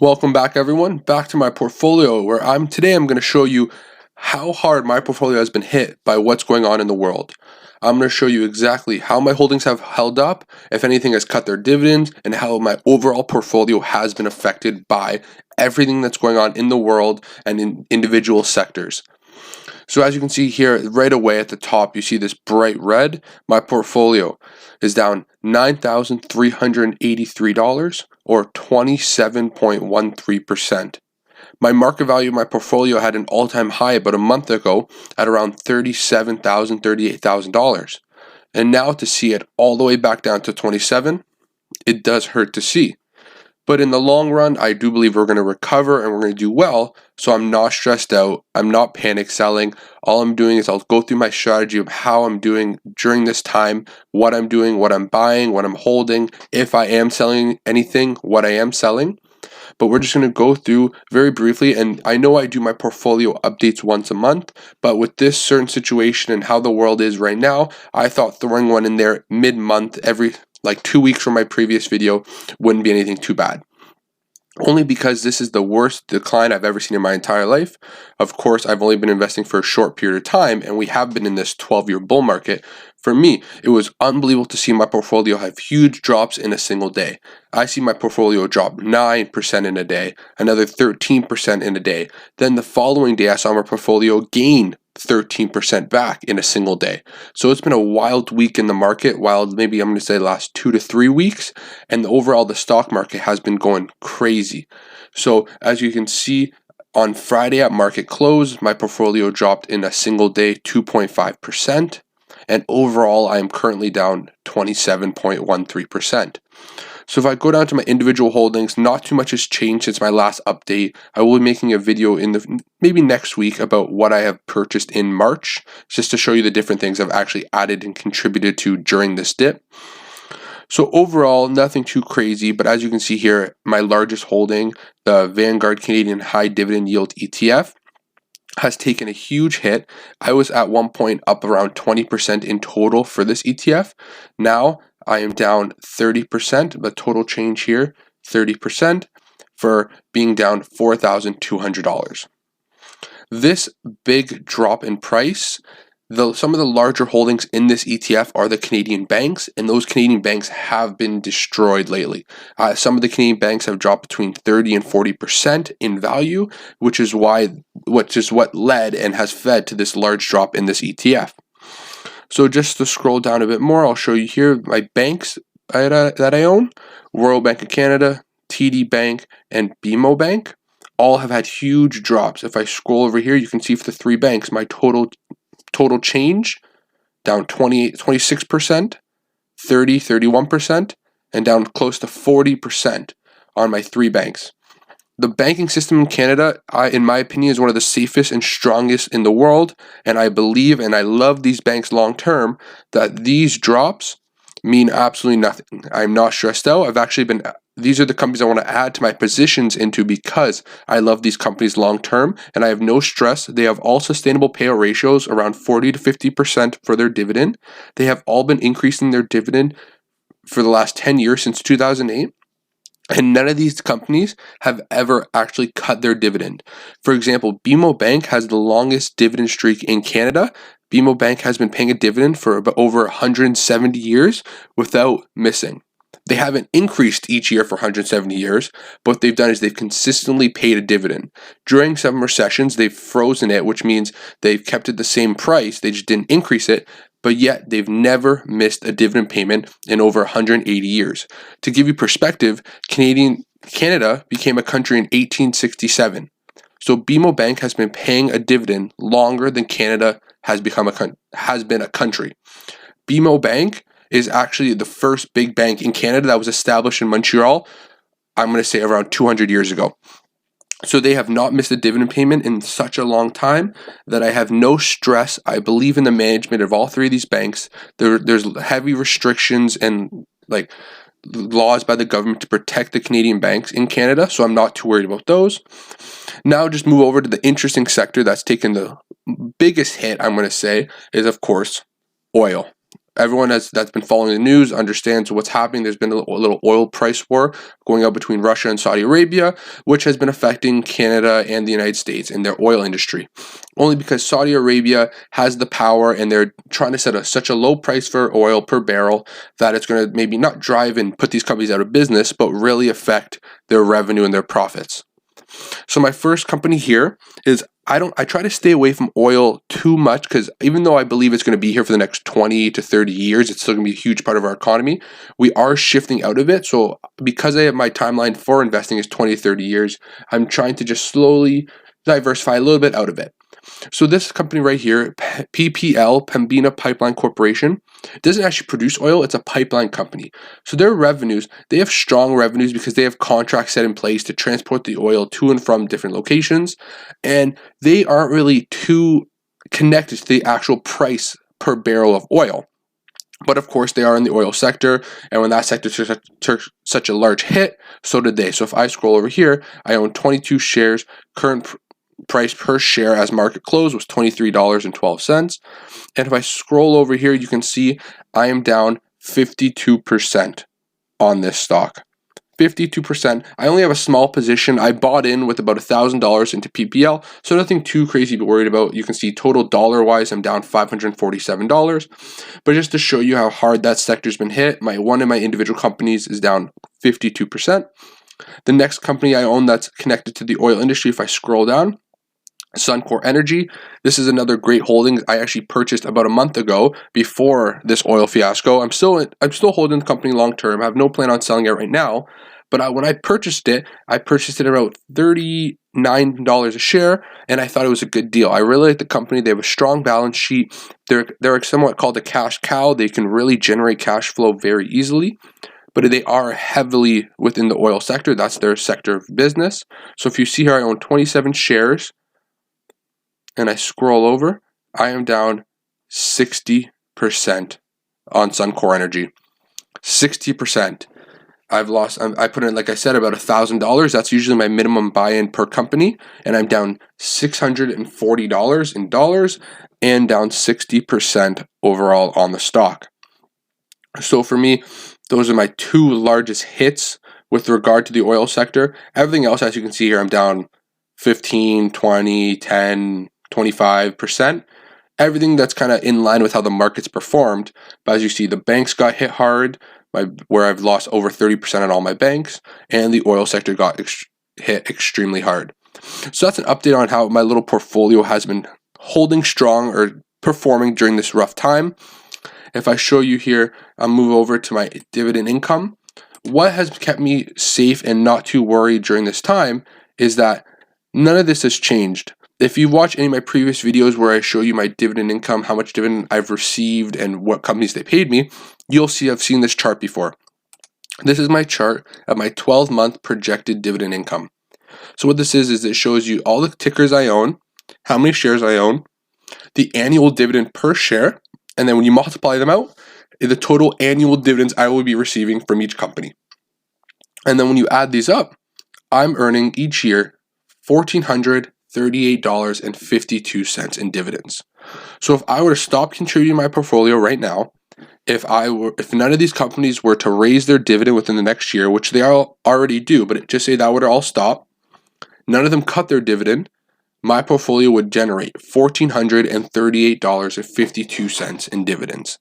Welcome back, everyone, back to my portfolio where today I'm going to show you how hard my portfolio has been hit by what's going on in the world. I'm going to show you exactly how my holdings have held up, if anything has cut their dividends, and how my overall portfolio has been affected by everything that's going on in the world and in individual sectors. So as you can see here, right away at the top, you see this bright red. My portfolio is down $9,383 or 27.13%. My market value of my portfolio had an all-time high about a month ago at around $37,000, $38,000. And now to see it all the way back down to 27, it does hurt to see. But in the long run, I do believe we're going to recover and we're going to do well. So I'm not stressed out. I'm not panic selling. All I'm doing is I'll go through my strategy of how I'm doing during this time, what I'm doing, what I'm buying, what I'm holding, if I am selling anything, what I am selling. But we're just going to go through very briefly. And I know I do my portfolio updates once a month, but with this certain situation and how the world is right now, I thought throwing one in there mid-month every like 2 weeks from my previous video wouldn't be anything too bad. Only because this is the worst decline I've ever seen in my entire life. Of course, I've only been investing for a short period of time, and we have been in this 12-year bull market. For me, it was unbelievable to see my portfolio have huge drops in a single day. I see my portfolio drop 9% in a day, another 13% in a day. Then the following day, I saw my portfolio gain 13% back in a single day. So it's been a wild week in the market, wild maybe I'm going to say the last 2 to 3 weeks, and overall the stock market has been going crazy. So as you can see, on Friday at market close, my portfolio dropped in a single day 2.5%, and overall I am currently down 27.13%. So if I go down to my individual holdings, not too much has changed since my last update. I will be making a video in maybe next week about what I have purchased in March, just to show you the different things I've actually added and contributed to during this dip. So overall, nothing too crazy, but as you can see here, my largest holding, the Vanguard Canadian High Dividend Yield ETF, has taken a huge hit. I was at one point up around 20% in total for this ETF. Now I am down 30%, the total change here, 30%, for being down $4,200. This big drop in price, some of the larger holdings in this ETF are the Canadian banks, and those Canadian banks have been destroyed lately. Some of the Canadian banks have dropped between 30 and 40% in value, which is what led and has fed to this large drop in this ETF. So just to scroll down a bit more, I'll show you here my banks that I own: Royal Bank of Canada, TD Bank, and BMO Bank. All have had huge drops. If I scroll over here, you can see for the three banks, my total change down 26%, 31%, and down close to 40% on my three banks. The banking system in Canada, in my opinion, is one of the safest and strongest in the world, and I believe and I love these banks long term, that these drops mean absolutely nothing. I'm not stressed out. These are the companies I want to add to my positions into because I love these companies long term and I have no stress. They have all sustainable payout ratios around 40 to 50% for their dividend. They have all been increasing their dividend for the last 10 years since 2008. And none of these companies have ever actually cut their dividend. For example, BMO Bank has the longest dividend streak in Canada. BMO Bank has been paying a dividend for about over 170 years without missing. They haven't increased each year for 170 years, but what they've done is they've consistently paid a dividend. During some recessions, they've frozen it, which means they've kept it the same price, they just didn't increase it, but yet they've never missed a dividend payment in over 180 years. To give you perspective, Canada became a country in 1867. So BMO Bank has been paying a dividend longer than Canada has been a country. BMO Bank is actually the first big bank in Canada that was established in Montreal, I'm going to say around 200 years ago. So they have not missed a dividend payment in such a long time that I have no stress. I believe in the management of all three of these banks. There's heavy restrictions and laws by the government to protect the Canadian banks in Canada, so I'm not too worried about those. Now just move over to the interesting sector that's taken the biggest hit, I'm going to say, is of course oil. everyone that's been following the news understands what's happening. There's been a little oil price war going up between Russia and Saudi Arabia, which has been affecting Canada and the United States in their oil industry. Only because Saudi Arabia has the power and they're trying to set such a low price for oil per barrel that it's going to maybe not drive and put these companies out of business, but really affect their revenue and their profits. So my first company here is I try to stay away from oil too much, because even though I believe it's going to be here for the next 20 to 30 years, it's still going to be a huge part of our economy. We are shifting out of it. So because I have my timeline for investing is 20 to 30 years, I'm trying to just slowly diversify a little bit out of it. So this company right here, PPL, Pembina Pipeline Corporation, doesn't actually produce oil. It's a pipeline company. So their revenues, they have strong revenues because they have contracts set in place to transport the oil to and from different locations. And they aren't really too connected to the actual price per barrel of oil. But of course, they are in the oil sector. And when that sector took such a large hit, so did they. So if I scroll over here, I own 22 shares. Current price per share as market close was $23.12. And if I scroll over here, you can see I am down 52% on this stock. 52%. I only have a small position. I bought in with about $1,000 into PPL, so nothing too crazy to be worried about. You can see total dollar-wise, I'm down $547. But just to show you how hard that sector's been hit, one of my individual companies is down 52%. The next company I own that's connected to the oil industry, if I scroll down, Suncor Energy. This is another great holding I actually purchased about a month ago before this oil fiasco. I'm still holding the company long term. I have no plan on selling it right now. But when I purchased it about $39 a share, and I thought it was a good deal. I really like the company. They have a strong balance sheet. They're somewhat called a cash cow. They can really generate cash flow very easily. But they are heavily within the oil sector. That's their sector of business. So if you see here, I own 27 shares. And I scroll over, I am down 60% on Suncor Energy. 60%. I put in, like I said, about $1,000. That's usually my minimum buy-in per company. And I'm down $640 in dollars and down 60% overall on the stock. So for me, those are my two largest hits with regard to the oil sector. Everything else, as you can see here, I'm down 15, 20, 10, 25%. Everything that's kind of in line with how the market's performed. But as you see, the banks got hit hard, where I've lost over 30% on all my banks, and the oil sector got hit extremely hard. So that's an update on how my little portfolio has been holding strong or performing during this rough time. If I show you here, I'll move over to my dividend income. What has kept me safe and not too worried during this time is that none of this has changed. If you watch any of my previous videos where I show you my dividend income, how much dividend I've received and what companies they paid me, you'll see I've seen this chart before. This is my chart of my 12-month projected dividend income. So what this is it shows you all the tickers I own, how many shares I own, the annual dividend per share, and then when you multiply them out, the total annual dividends I will be receiving from each company. And then when you add these up, I'm earning each year $1,438.52 in dividends. So if I were to stop contributing my portfolio right now, if none of these companies were to raise their dividend within the next year, which they all already do, but just say that would all stop, none of them cut their dividend, my portfolio would generate $1,438.52 in dividends.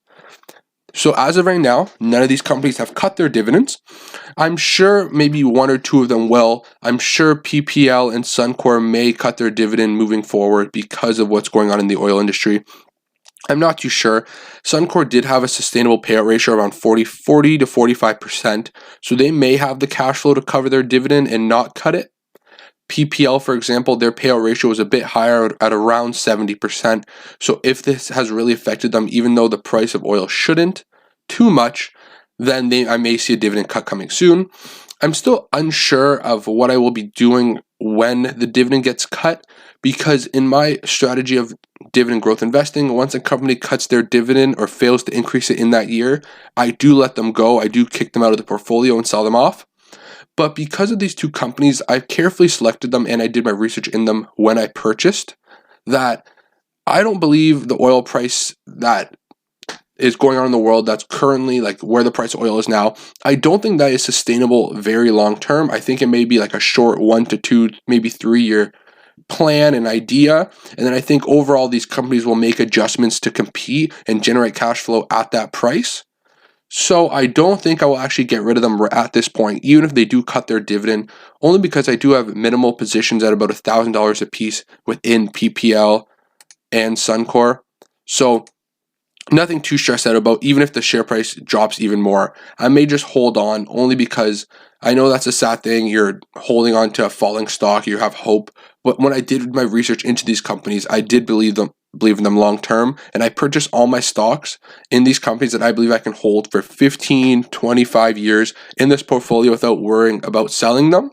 So as of right now, none of these companies have cut their dividends. I'm sure maybe one or two of them will. I'm sure PPL and Suncor may cut their dividend moving forward because of what's going on in the oil industry. I'm not too sure. Suncor did have a sustainable payout ratio around 40 to 45%, so they may have the cash flow to cover their dividend and not cut it. PPL, for example, their payout ratio was a bit higher at around 70%. So if this has really affected them, even though the price of oil shouldn't too much, then I may see a dividend cut coming soon. I'm still unsure of what I will be doing when the dividend gets cut, because in my strategy of dividend growth investing, once a company cuts their dividend or fails to increase it in that year, I do let them go. I do kick them out of the portfolio and sell them off. But because of these two companies, I've carefully selected them and I did my research in them when I purchased, that I don't believe the oil price that is going on in the world that's currently like where the price of oil is now, I don't think that is sustainable very long term. I think it may be like a short 1 to 2, maybe 3 year plan and idea. And then I think overall these companies will make adjustments to compete and generate cash flow at that price. So I don't think I will actually get rid of them at this point, even if they do cut their dividend, only because I do have minimal positions at about $1,000 a piece within PPL and Suncor. So nothing too stressed out about, even if the share price drops even more. I may just hold on only because I know that's a sad thing. You're holding on to a falling stock, you have hope. But when I did my research into these companies, I did believe in them long term, and I purchased all my stocks in these companies that I believe I can hold for 15, 25 years in this portfolio without worrying about selling them.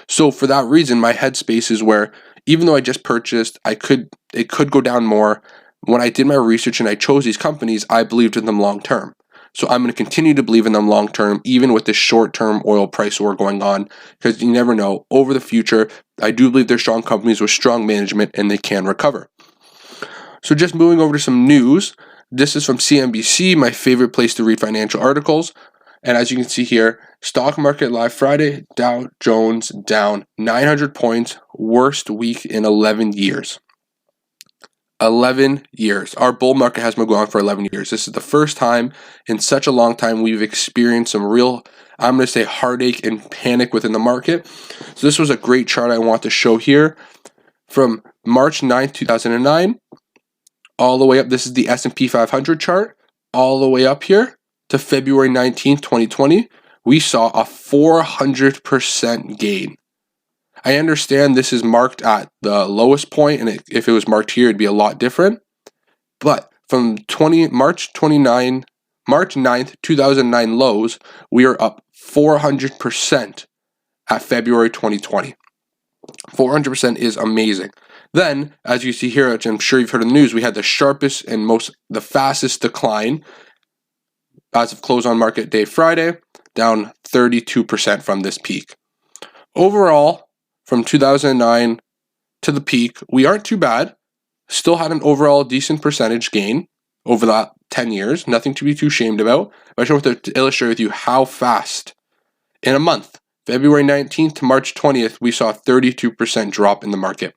So for that reason, my headspace is where, even though I just purchased, it could go down more. When I did my research and I chose these companies, I believed in them long term. So I'm going to continue to believe in them long term, even with this short term oil price war going on, because you never know. Over the future, I do believe they're strong companies with strong management and they can recover. So just moving over to some news. This is from CNBC, my favorite place to read financial articles. And as you can see here, stock market live Friday, Dow Jones down 900 points, worst week in 11 years. 11 years. Our bull market has been going on for 11 years. This is the first time in such a long time we've experienced some real, I'm going to say, heartache and panic within the market. So this was a great chart I want to show here. From March 9th, 2009, all the way up, this is the S&P 500 chart, all the way up here to February 19th, 2020, we saw a 400% gain. I understand this is marked at the lowest point, and if it was marked here, it'd be a lot different. But from March 9th, 2009 lows, we are up 400% at February 2020. 400% is amazing. Then, as you see here, which I'm sure you've heard in the news, we had the sharpest and the fastest decline as of close on market day Friday, down 32% from this peak. Overall, from 2009 to the peak, we aren't too bad. Still had an overall decent percentage gain over that 10 years. Nothing to be too ashamed about. But I just want to illustrate with you how fast, in a month, February 19th to March 20th, we saw a 32% drop in the market.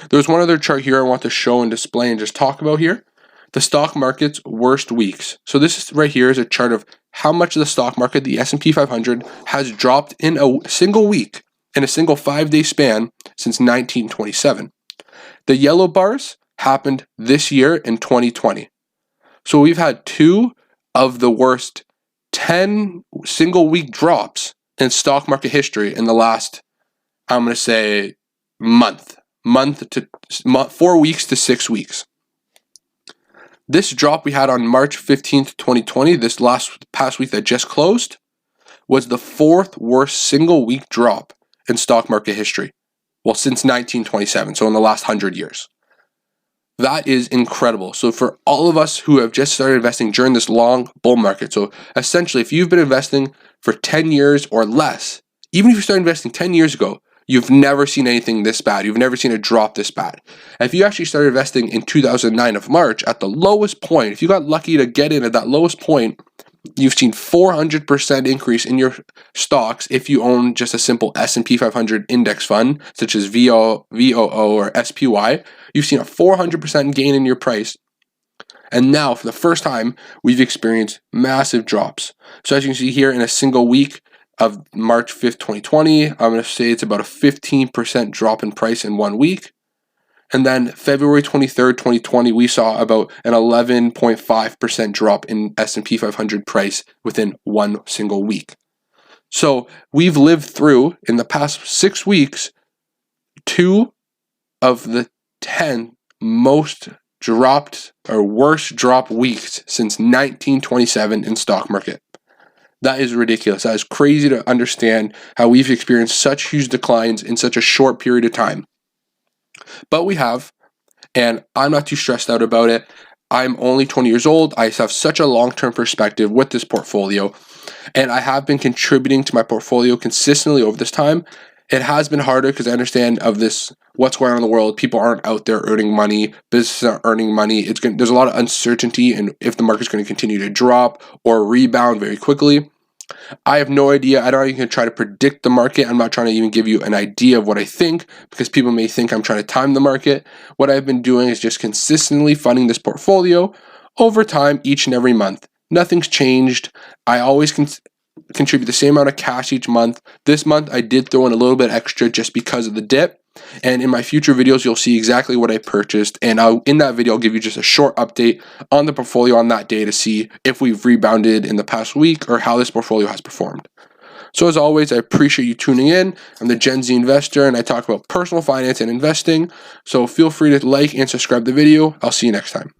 There's one other chart here I want to show and display and just talk about here. The stock market's worst weeks. So this is right here is a chart of how much of the stock market, the S&P 500, has dropped in a single week, in a single 5-day span since 1927. The yellow bars happened this year in 2020. So we've had 2 of the worst 10 single week drops in stock market history in the last, I'm going to say, 4 weeks to 6 weeks. This drop we had on March 15th, 2020, this past week that just closed, was the 4th worst single week drop in stock market history. Well, since 1927, so in the last 100 years. That is incredible. So for all of us who have just started investing during this long bull market, so essentially if you've been investing for 10 years or less, even if you started investing 10 years ago, you've never seen anything this bad. You've never seen a drop this bad. If you actually started investing in 2009 of March at the lowest point, if you got lucky to get in at that lowest point, you've seen 400% increase in your stocks if you own just a simple S&P 500 index fund, such as VOO or SPY. You've seen a 400% gain in your price. And now, for the first time, we've experienced massive drops. So as you can see here, in a single week of March 5th, 2020, I'm going to say it's about a 15% drop in price in 1 week. And then February 23rd, 2020, we saw about an 11.5% drop in S&P 500 price within 1 single week. So we've lived through, in the past 6 weeks, 2 of the 10 most dropped or worst drop weeks since 1927 in stock market. That is ridiculous. That is crazy to understand how we've experienced such huge declines in such a short period of time. But we have, and I'm not too stressed out about it. I'm only 20 years old. I have such a long-term perspective with this portfolio, and I have been contributing to my portfolio consistently over this time. It has been harder because I understand of this, what's going on in the world. People aren't out there earning money. Businesses aren't earning money. There's a lot of uncertainty in if the market's going to continue to drop or rebound very quickly. I have no idea. I don't even try to predict the market. I'm not trying to even give you an idea of what I think, because people may think I'm trying to time the market. What I've been doing is just consistently funding this portfolio over time each and every month. Nothing's changed. I always contribute the same amount of cash each month. This month I did throw in a little bit extra just because of the dip. And in my future videos, you'll see exactly what I purchased. And in that video, I'll give you just a short update on the portfolio on that day to see if we've rebounded in the past week or how this portfolio has performed. So as always, I appreciate you tuning in. I'm the Gen Z investor, and I talk about personal finance and investing. So feel free to like and subscribe the video. I'll see you next time.